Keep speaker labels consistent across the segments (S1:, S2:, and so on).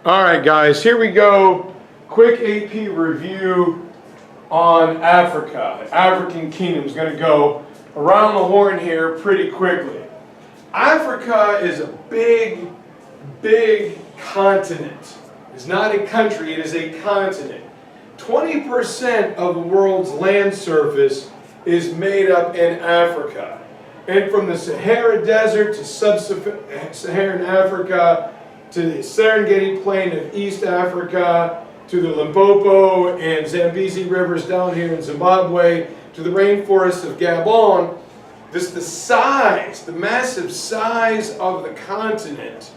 S1: All right, guys, here we go. Quick AP review on Africa. The African kingdom is going to go around the horn here pretty quickly. Africa is a big, big continent. It's not a country, it is a continent. 20% of the world's land surface is made up in Africa. And from the Sahara Desert to sub-Saharan Africa, to the Serengeti Plain of East Africa, to the Limpopo and Zambezi rivers down here in Zimbabwe, to the rainforests of Gabon, just the size, the massive size of the continent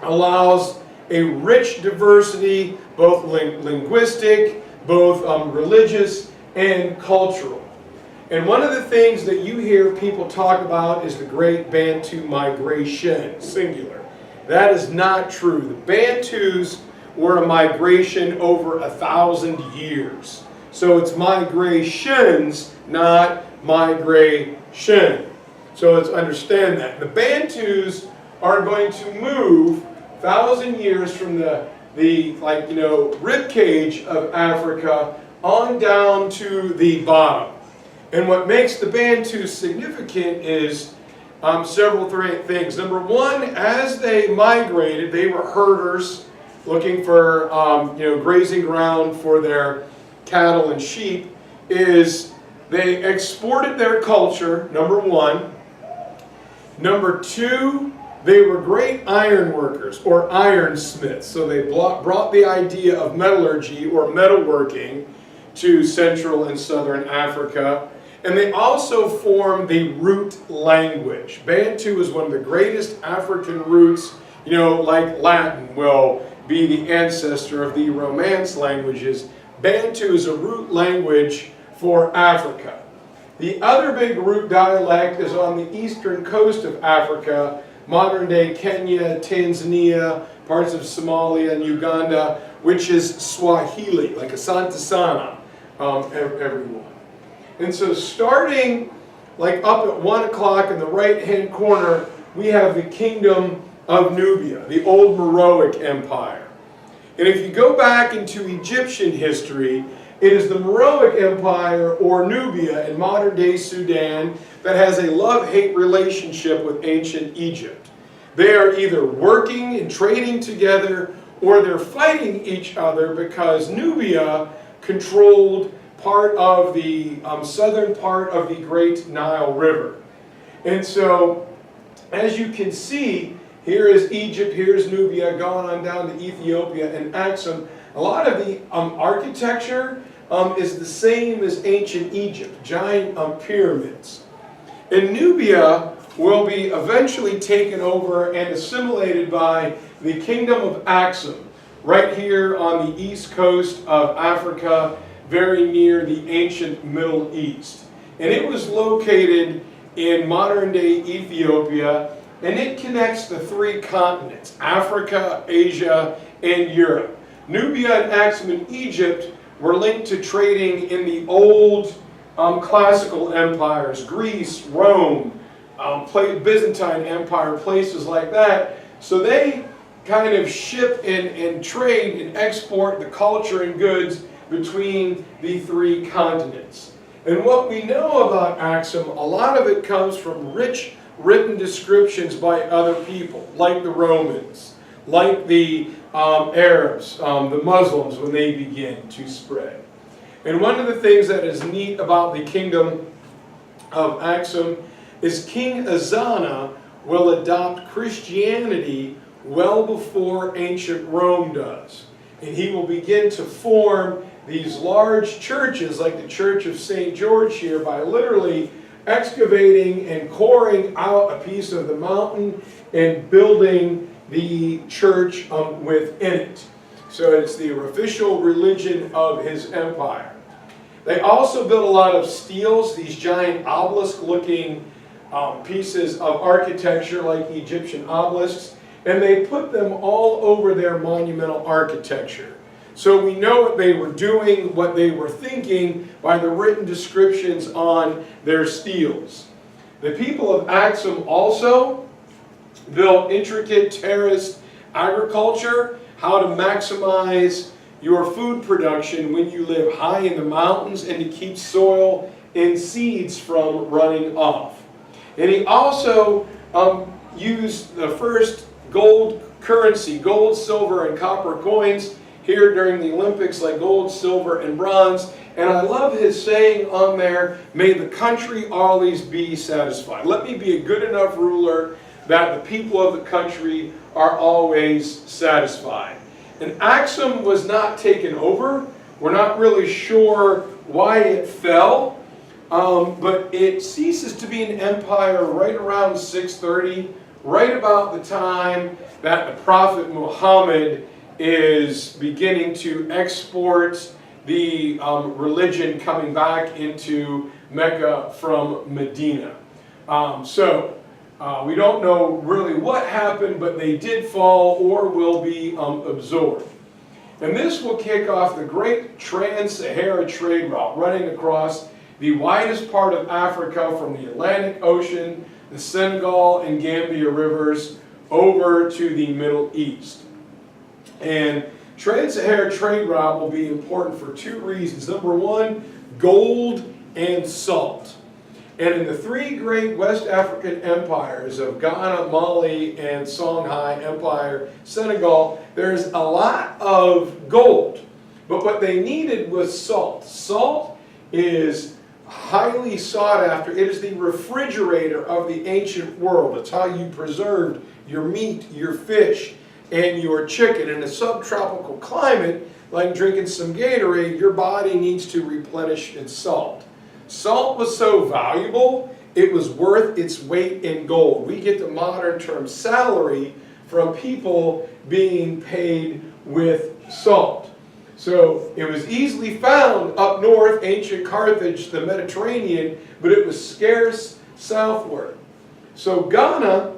S1: allows a rich diversity, both linguistic, both religious, and cultural. And one of the things that you hear people talk about is the Great Bantu Migration, singular. That is not true. The Bantus were a migration over 1,000 years. So it's migrations, not migration. So let's understand that. The Bantus are going to move 1,000 years from the rib cage of Africa on down to the bottom. And what makes the Bantus significant is several things. Number one, as they migrated, they were herders looking for grazing ground for their cattle and sheep. Is they exported their culture, number one. Number two, they were great iron workers or ironsmiths. So they brought the idea of metallurgy or metalworking to Central and Southern Africa. And they also formed the root language. Bantu is one of the greatest African roots, like Latin will be the ancestor of the Romance languages. Bantu is a root language for Africa. The other big root dialect is on the eastern coast of Africa, modern-day Kenya, Tanzania, parts of Somalia and Uganda, which is Swahili, like Asante Sana, everyone. And so starting up at 1 o'clock in the right-hand corner, we have the kingdom of Nubia, the old Meroic Empire. And if you go back into Egyptian history, it is the Meroic Empire, or Nubia in modern-day Sudan, that has a love-hate relationship with ancient Egypt. They are either working and trading together, or they're fighting each other because Nubia controlled part of the southern part of the Great Nile River. And so, as you can see, here is Egypt, here's Nubia, going on down to Ethiopia and Aksum. A lot of the architecture is the same as ancient Egypt, giant pyramids. And Nubia will be eventually taken over and assimilated by the kingdom of Aksum, right here on the east coast of Africa, very near the ancient Middle East. And it was located in modern-day Ethiopia, and it connects the three continents, Africa, Asia, and Europe. Nubia and Aksum in Egypt were linked to trading in the old classical empires, Greece, Rome, Byzantine Empire, places like that. So they kind of ship and trade and export the culture and goods between the three continents. And what we know about Aksum, a lot of it comes from rich written descriptions by other people, like the Romans, like the Arabs, the Muslims, when they begin to spread. And one of the things that is neat about the kingdom of Aksum is King Azana will adopt Christianity well before ancient Rome does. And he will begin to form these large churches, like the Church of St. George here, by literally excavating and coring out a piece of the mountain and building the church within it. So it's the official religion of his empire. They also built a lot of steles, these giant obelisk-looking pieces of architecture like the Egyptian obelisks, and they put them all over their monumental architecture. So we know what they were doing, what they were thinking, by the written descriptions on their steles. The people of Aksum also built intricate terraced agriculture. how to maximize your food production when you live high in the mountains and to keep soil and seeds from running off. And he also used the first gold currency, gold, silver, and copper coins here during the Olympics, like gold, silver, and bronze. And I love his saying on there, may the country always be satisfied. Let me be a good enough ruler that the people of the country are always satisfied. And Aksum was not taken over. We're not really sure why it fell, but it ceases to be an empire right around 630, right about the time that the Prophet Muhammad is beginning to export the religion coming back into Mecca from Medina. We don't know really what happened, but they did fall or will be absorbed. And this will kick off the great trans-Sahara trade route running across the widest part of Africa from the Atlantic Ocean, the Senegal and Gambia rivers, over to the Middle East. And trans-Sahara trade route will be important for two reasons. Number one, gold and salt. And in the three great West African empires of Ghana, Mali, and Songhai Empire, Senegal, there's a lot of gold. But what they needed was salt. Salt is highly sought after. It is the refrigerator of the ancient world. It's how you preserved your meat, your fish, and your chicken. In a subtropical climate, like drinking some Gatorade, your body needs to replenish its salt. Salt was so valuable, it was worth its weight in gold. We get the modern term salary from people being paid with salt. So it was easily found up north, ancient Carthage, the Mediterranean, but it was scarce southward. So Ghana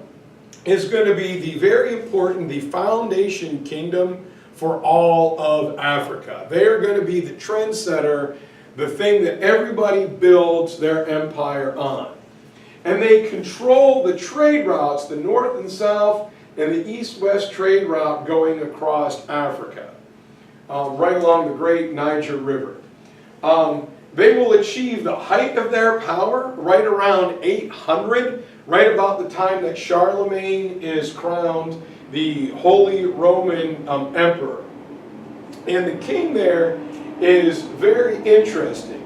S1: is going to be the very important, the foundation kingdom for all of Africa. They are going to be the trendsetter, the thing that everybody builds their empire on. And they control the trade routes, the north and south, and the east-west trade route going across Africa, right along the great Niger River. They will achieve the height of their power right around 800, right about the time that Charlemagne is crowned the Holy Roman Emperor. And the king there is very interesting,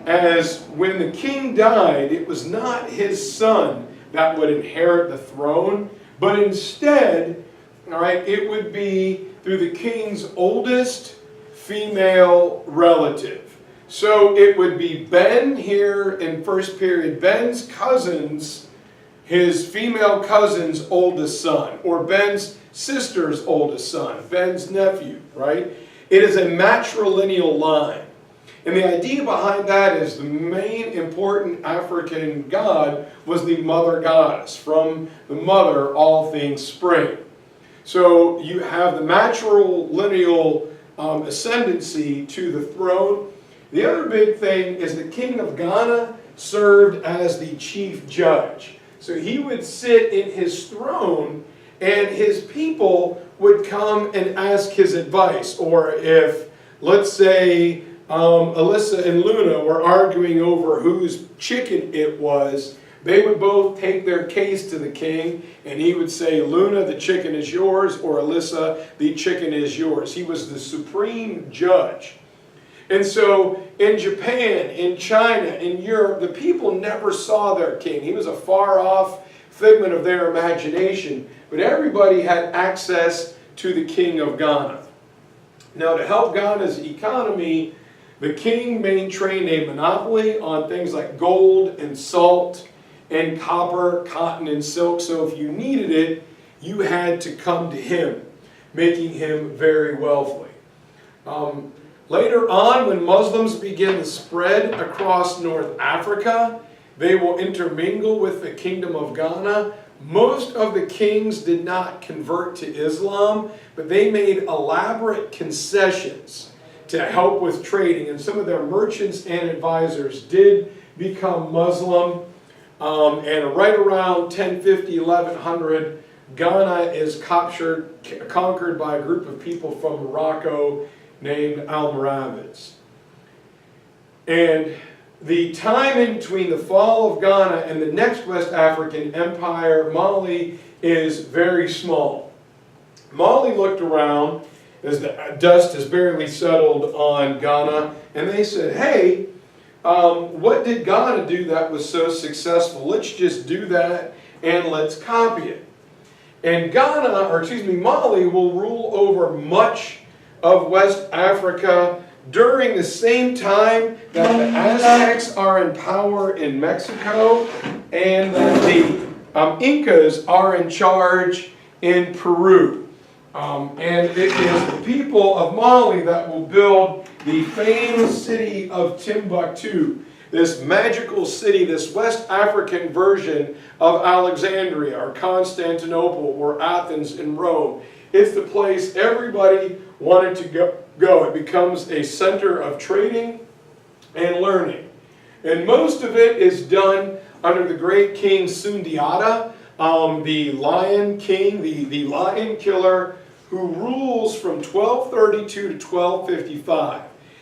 S1: as when the king died, it was not his son that would inherit the throne, but instead, all right, it would be through the king's oldest female relative. So it would be Ben here in first period, Ben's cousins, his female cousin's oldest son, or Ben's sister's oldest son, Ben's nephew, right? It is a matrilineal line. And the idea behind that is the main important African god was the mother goddess. From the mother, all things spring. So you have the matrilineal ascendancy to the throne. The other big thing is the king of Ghana served as the chief judge. So he would sit in his throne, and his people would come and ask his advice. Or if, let's say, Alyssa and Luna were arguing over whose chicken it was, they would both take their case to the king, and he would say, Luna, the chicken is yours, or Alyssa, the chicken is yours. He was the supreme judge. And so in Japan, in China, in Europe, the people never saw their king. He was a far-off figment of their imagination, but everybody had access to the king of Ghana. Now, to help Ghana's economy, the king maintained a monopoly on things like gold and salt and copper, cotton, and silk. So if you needed it, you had to come to him, making him very wealthy. Later on, when Muslims begin to spread across North Africa, they will intermingle with the kingdom of Ghana. Most of the kings did not convert to Islam, but they made elaborate concessions to help with trading, and some of their merchants and advisors did become Muslim. And right around 1050, 1100, Ghana is conquered by a group of people from Morocco named Almoravids. And the time in between the fall of Ghana and the next West African empire, Mali, is very small. Mali looked around as the dust has barely settled on Ghana, and they said, hey, what did Ghana do that was so successful? Let's just do that and let's copy it. And Mali will rule over much of West Africa during the same time that the Aztecs are in power in Mexico and that the Incas are in charge in Peru. And it is the people of Mali that will build the famed city of Timbuktu, this magical city, this West African version of Alexandria or Constantinople or Athens and Rome. It's the place everybody wanted to go. It becomes a center of trading and learning. And most of it is done under the great King Sundiata, the Lion King, the Lion Killer, who rules from 1232 to 1255.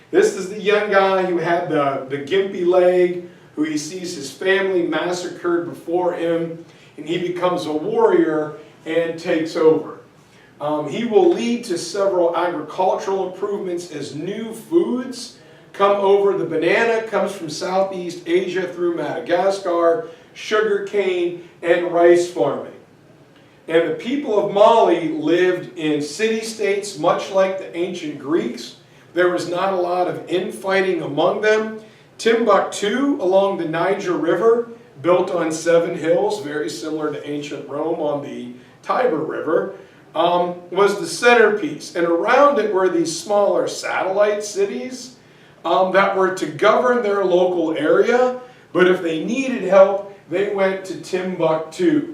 S1: This is the young guy who had the gimpy leg, who he sees his family massacred before him, and he becomes a warrior and takes over. He will lead to several agricultural improvements as new foods come over. The banana comes from Southeast Asia through Madagascar, sugarcane, and rice farming. And the people of Mali lived in city-states much like the ancient Greeks. There was not a lot of infighting among them. Timbuktu, along the Niger River, built on 7 hills, very similar to ancient Rome on the Tiber River, was the centerpiece. And around it were these smaller satellite cities that were to govern their local area, but if they needed help, they went to Timbuktu.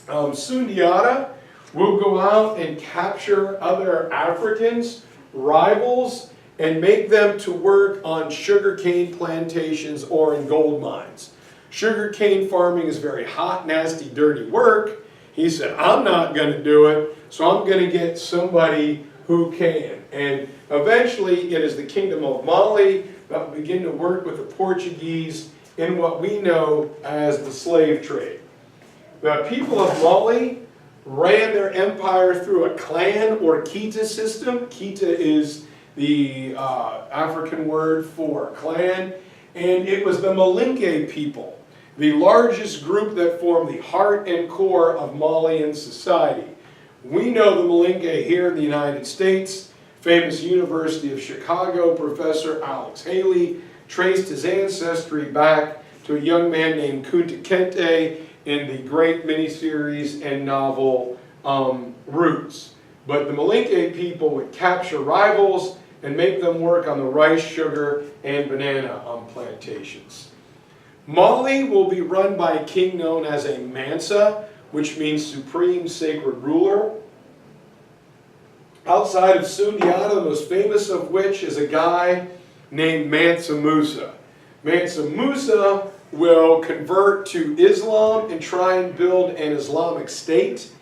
S1: Sundiata will go out and capture other Africans, rivals, and make them to work on sugarcane plantations or in gold mines. Sugarcane farming is very hot, nasty, dirty work. He said, I'm not going to do it, so I'm going to get somebody who can. And eventually it is the Kingdom of Mali that will begin to work with the Portuguese in what we know as the slave trade. The people of Mali ran their empire through a clan or Kita system. Kita is the African word for clan, and it was the Malinke people, the largest group that formed the heart and core of Malian society. We know the Malinke here in the United States. Famous University of Chicago professor Alex Haley traced his ancestry back to a young man named Kunta Kinte in the great miniseries and novel Roots. But the Malinke people would capture rivals and make them work on the rice, sugar, and banana plantations. Mali will be run by a king known as a Mansa, which means supreme sacred ruler. Outside of Sundiata, the most famous of which is a guy named Mansa Musa. Mansa Musa will convert to Islam and try and build an Islamic state.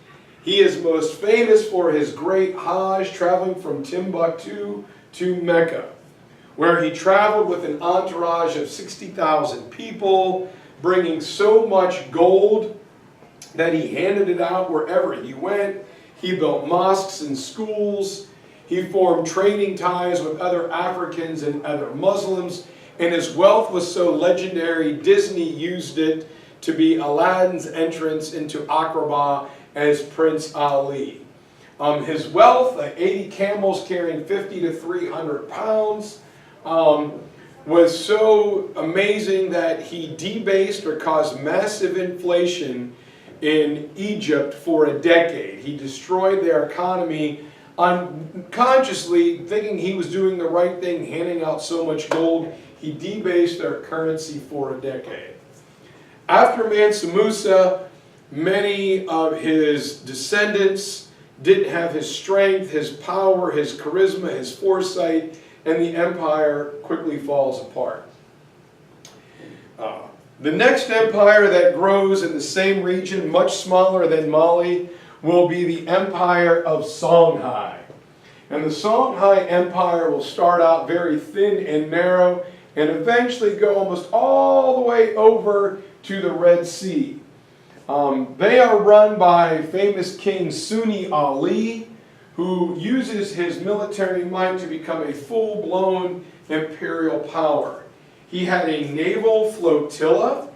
S1: He is most famous for his great Hajj traveling from Timbuktu to Mecca, where he traveled with an entourage of 60,000 people, bringing so much gold that he handed it out wherever he went. He built mosques and schools. He formed trading ties with other Africans and other Muslims. And his wealth was so legendary, Disney used it to be Aladdin's entrance into Aqaba as Prince Ali. His wealth, 80 camels carrying 50 to 300 pounds, was so amazing that he debased or caused massive inflation in Egypt for a decade. He destroyed their economy unconsciously, thinking he was doing the right thing, handing out so much gold. He debased their currency for a decade. After Mansa Musa, many of his descendants didn't have his strength, his power, his charisma, his foresight, and the empire quickly falls apart. The next empire that grows in the same region, much smaller than Mali, will be the Empire of Songhai. And the Songhai Empire will start out very thin and narrow and eventually go almost all the way over to the Red Sea. They are run by famous King Sunni Ali, who uses his military might to become a full-blown imperial power. He had a naval flotilla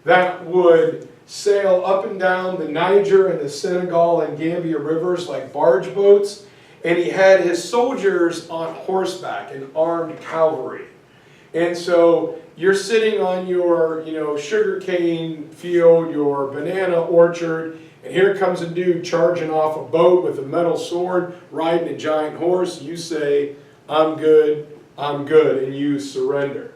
S1: that would sail up and down the Niger and the Senegal and Gambia rivers like barge boats, and he had his soldiers on horseback and armed cavalry. And so you're sitting on your, sugarcane field, your banana orchard, and here comes a dude charging off a boat with a metal sword, riding a giant horse. You say, I'm good, and you surrender.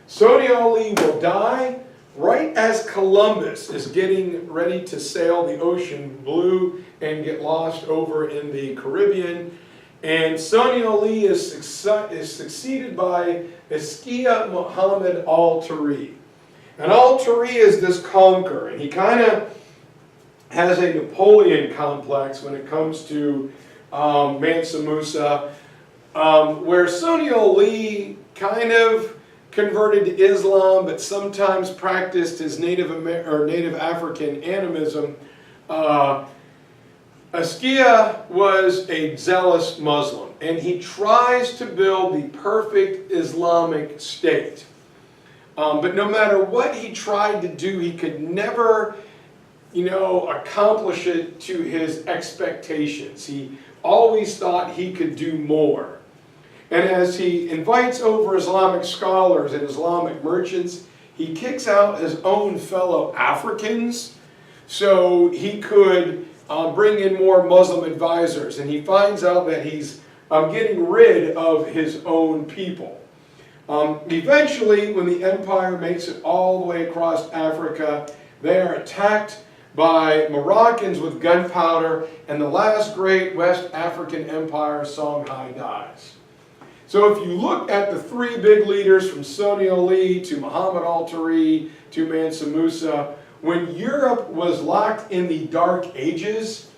S1: Sunni Ali will die right as Columbus is getting ready to sail the ocean blue and get lost over in the Caribbean. And Sunni Ali is succeeded by Ischia Muhammad al-Tari. And al-Tari is this conqueror, and he kind of has a Napoleon complex when it comes to Mansa Musa, where Sunni Ali kind of converted to Islam, but sometimes practiced his Native African animism. Ischia was a zealous Muslim, and he tries to build the perfect Islamic state. But no matter what he tried to do, he could never, accomplish it to his expectations. He always thought he could do more. And as he invites over Islamic scholars and Islamic merchants, he kicks out his own fellow Africans so he could bring in more Muslim advisors. And he finds out that he's getting rid of his own people. Eventually, when the empire makes it all the way across Africa, they are attacked by Moroccans with gunpowder, and the last great West African empire, Songhai, dies. So if you look at the three big leaders from Sunni Ali to Muhammad al-Tari to Mansa Musa, when Europe was locked in the Dark Ages,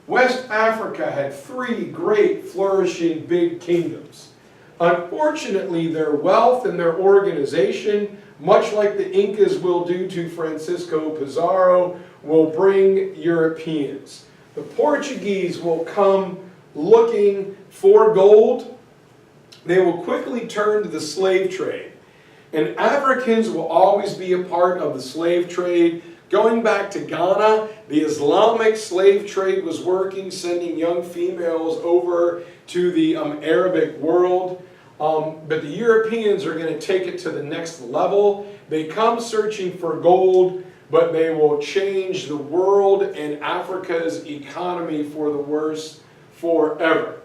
S1: West Africa had three great flourishing big kingdoms. Unfortunately, their wealth and their organization, much like the Incas will do to Francisco Pizarro, will bring Europeans. The Portuguese will come looking for gold. They will quickly turn to the slave trade. And Africans will always be a part of the slave trade. Going back to Ghana, the Islamic slave trade was working, sending young females over to the Arabic world. But the Europeans are going to take it to the next level. They come searching for gold, but they will change the world and Africa's economy for the worse forever.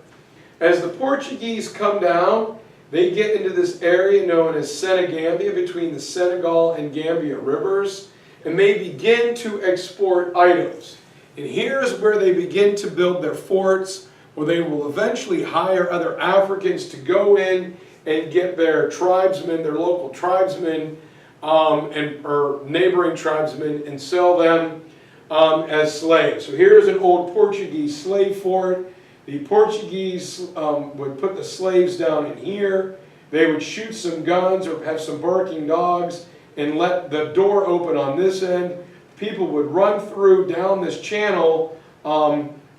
S1: As the Portuguese come down, they get into this area known as Senegambia, between the Senegal and Gambia rivers, and they begin to export items. And here's where they begin to build their forts, where they will eventually hire other Africans to go in and get their tribesmen, their local tribesmen, or neighboring tribesmen, and sell them as slaves. So here's an old Portuguese slave fort. The Portuguese would put the slaves down in here. They would shoot some guns or have some barking dogs and let the door open on this end. People would run through down this channel,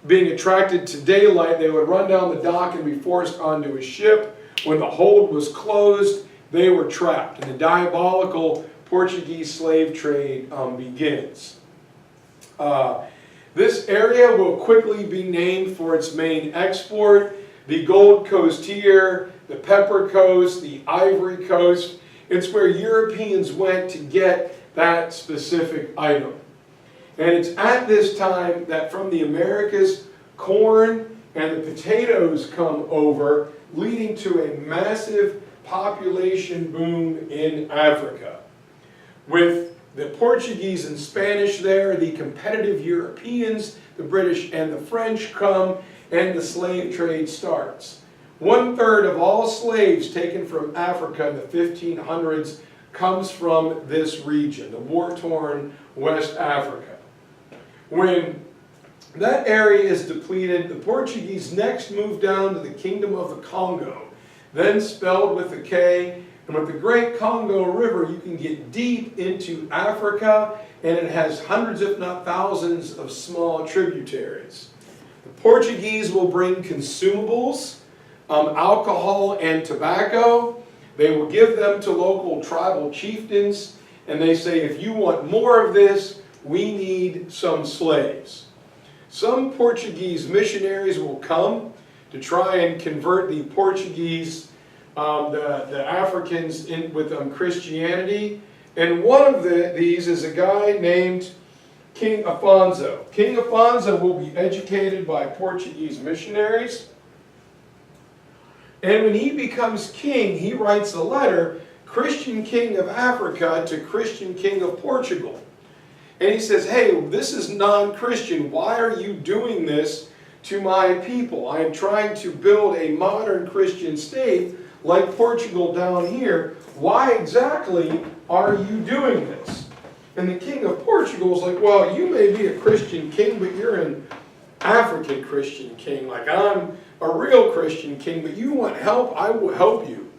S1: being attracted to daylight. They would run down the dock and be forced onto a ship. When the hold was closed, they were trapped. And the diabolical Portuguese slave trade begins. This area will quickly be named for its main export: the Gold Coast here, the Pepper Coast, the Ivory Coast. It's where Europeans went to get that specific item. And it's at this time that from the Americas, corn and the potatoes come over, leading to a massive population boom in Africa. With the Portuguese and Spanish there, the competitive Europeans, the British and the French come, and the slave trade starts. 1/3 of all slaves taken from Africa in the 1500s comes from this region, the war-torn West Africa. When That area is depleted. The Portuguese next moved down to the Kingdom of the Congo, then spelled with a K. And with the Great Congo River, you can get deep into Africa, and it has hundreds, if not thousands, of small tributaries. The Portuguese will bring consumables, alcohol and tobacco. They will give them to local tribal chieftains, and they say, if you want more of this, we need some slaves. Some Portuguese missionaries will come to try and convert the Portuguese, the Africans with Christianity. And one of these is a guy named King Afonso. King Afonso will be educated by Portuguese missionaries. And when he becomes king, he writes a letter, Christian King of Africa to Christian King of Portugal. And he says, hey, this is non-Christian. Why are you doing this to my people? I am trying to build a modern Christian state like Portugal down here. Why exactly are you doing this? And the king of Portugal is like, well, you may be a Christian king, but you're an African Christian king. Like, I'm a real Christian king, but you want help, I will help you.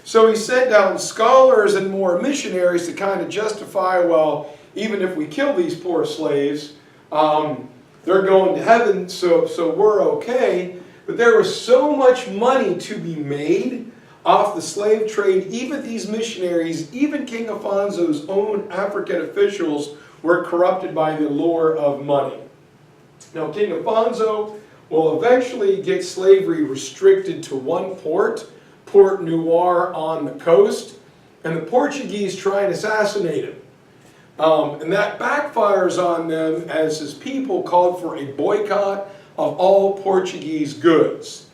S1: So he sent down scholars and more missionaries to kind of justify, well, even if we kill these poor slaves, they're going to heaven, so we're okay. But there was so much money to be made off the slave trade. Even these missionaries, even King Afonso's own African officials were corrupted by the lure of money. Now, King Afonso will eventually get slavery restricted to one port, Port Noir on the coast, and the Portuguese try and assassinate him. And that backfires on them as his people called for a boycott of all Portuguese goods.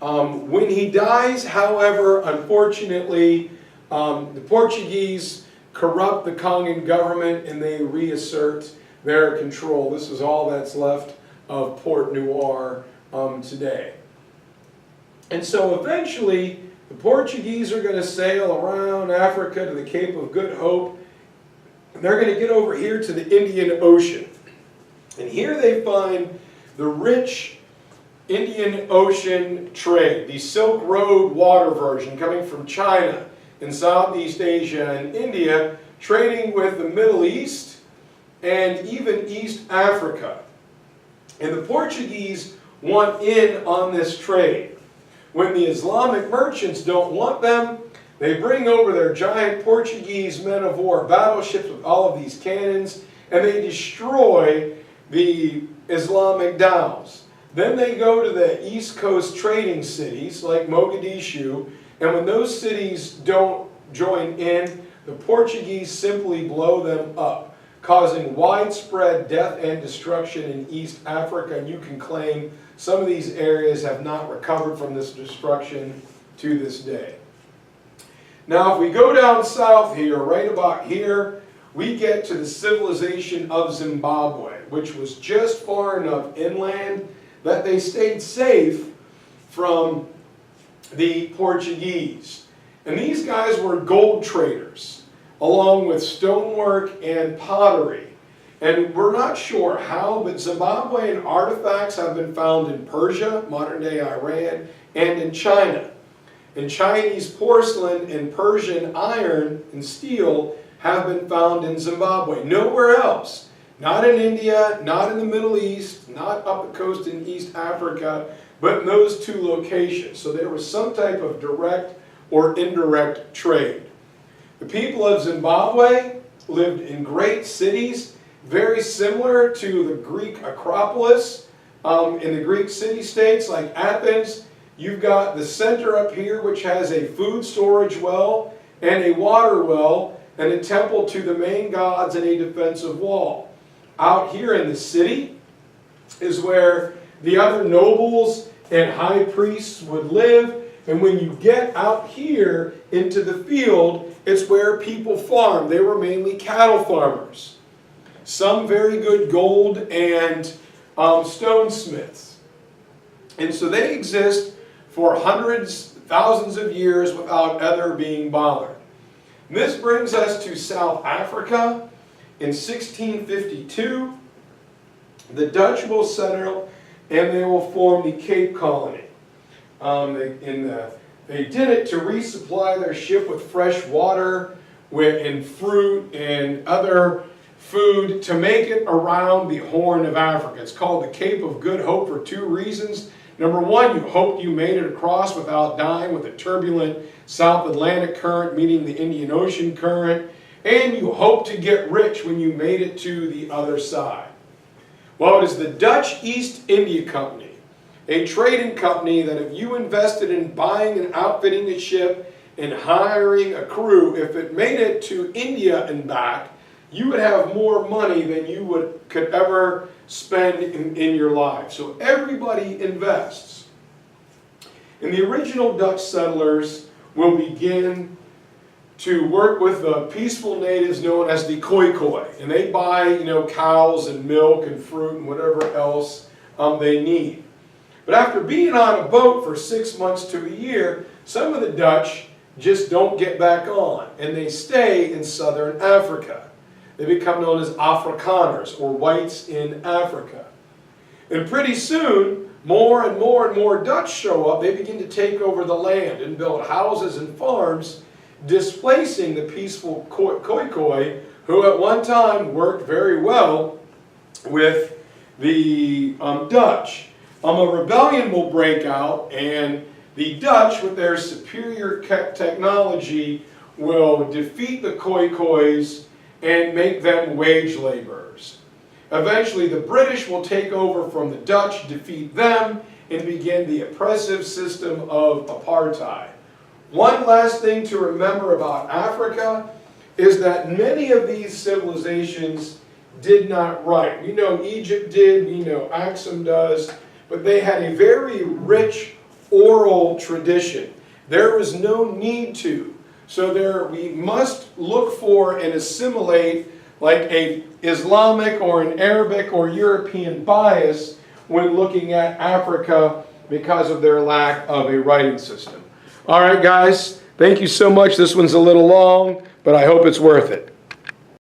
S1: When he dies, however, unfortunately, the Portuguese corrupt the Congan government and they reassert their control. This is all that's left of Port Noir today. And so eventually, the Portuguese are going to sail around Africa to the Cape of Good Hope. And they're going to get over here to the Indian Ocean. And here they find the rich Indian Ocean trade, the Silk Road water version coming from China and Southeast Asia and India, trading with the Middle East and even East Africa. And the Portuguese want in on this trade. When the Islamic merchants don't want them, they bring over their giant Portuguese men of war battleships with all of these cannons, and they destroy the Islamic dhows. Then they go to the East Coast trading cities like Mogadishu, and when those cities don't join in, the Portuguese simply blow them up, causing widespread death and destruction in East Africa. And you can claim some of these areas have not recovered from this destruction to this day. Now, if we go down south here, right about here, we get to the civilization of Zimbabwe, which was just far enough inland that they stayed safe from the Portuguese. And these guys were gold traders, along with stonework and pottery. And we're not sure how, but Zimbabwean artifacts have been found in Persia, modern-day Iran, and in China. And Chinese porcelain and Persian iron and steel have been found in Zimbabwe. Nowhere else. Not in India, not in the Middle East, not up the coast in East Africa, but in those two locations. So there was some type of direct or indirect trade. The people of Zimbabwe lived in great cities, very similar to the Greek Acropolis. In the Greek city-states like Athens, you've got the center up here, which has a food storage well and a water well and a temple to the main gods and a defensive wall. Out here in the city is where the other nobles and high priests would live. And when you get out here into the field, it's where people farm. They were mainly cattle farmers. Some very good gold and stonesmiths. And so they exist for hundreds, thousands of years without ever being bothered. And this brings us to South Africa in 1652. The Dutch will settle and they will form the Cape Colony. They did it to resupply their ship with fresh water and fruit and other food to make it around the Horn of Africa. It's called the Cape of Good Hope for two reasons. Number one, you hoped you made it across without dying with a turbulent South Atlantic current meeting the Indian Ocean current, and you hoped to get rich when you made it to the other side. Well, it is the Dutch East India Company, a trading company that if you invested in buying and outfitting a ship and hiring a crew, if it made it to India and back, you would have more money than you could ever spend in your life. So everybody invests. And the original Dutch settlers will begin to work with the peaceful natives known as the Khoi. And they buy, cows and milk and fruit and whatever else they need. But after being on a boat for 6 months to a year, some of the Dutch just don't get back on, and they stay in southern Africa. They become known as Afrikaners, or whites in Africa. And pretty soon, more and more and more Dutch show up. They begin to take over the land and build houses and farms, displacing the peaceful Khoi, who at one time worked very well with the Dutch. A rebellion will break out, and the Dutch, with their superior technology, will defeat the Khois and make them wage laborers. Eventually, the British will take over from the Dutch, defeat them, and begin the oppressive system of apartheid. One last thing to remember about Africa is that many of these civilizations did not write. We know Egypt did, we know Aksum does, but they had a very rich oral tradition. There was no need to. So we must look for and assimilate like a Islamic or an Arabic or European bias when looking at Africa because of their lack of a writing system. All right, guys, thank you so much. This one's a little long, but I hope it's worth it.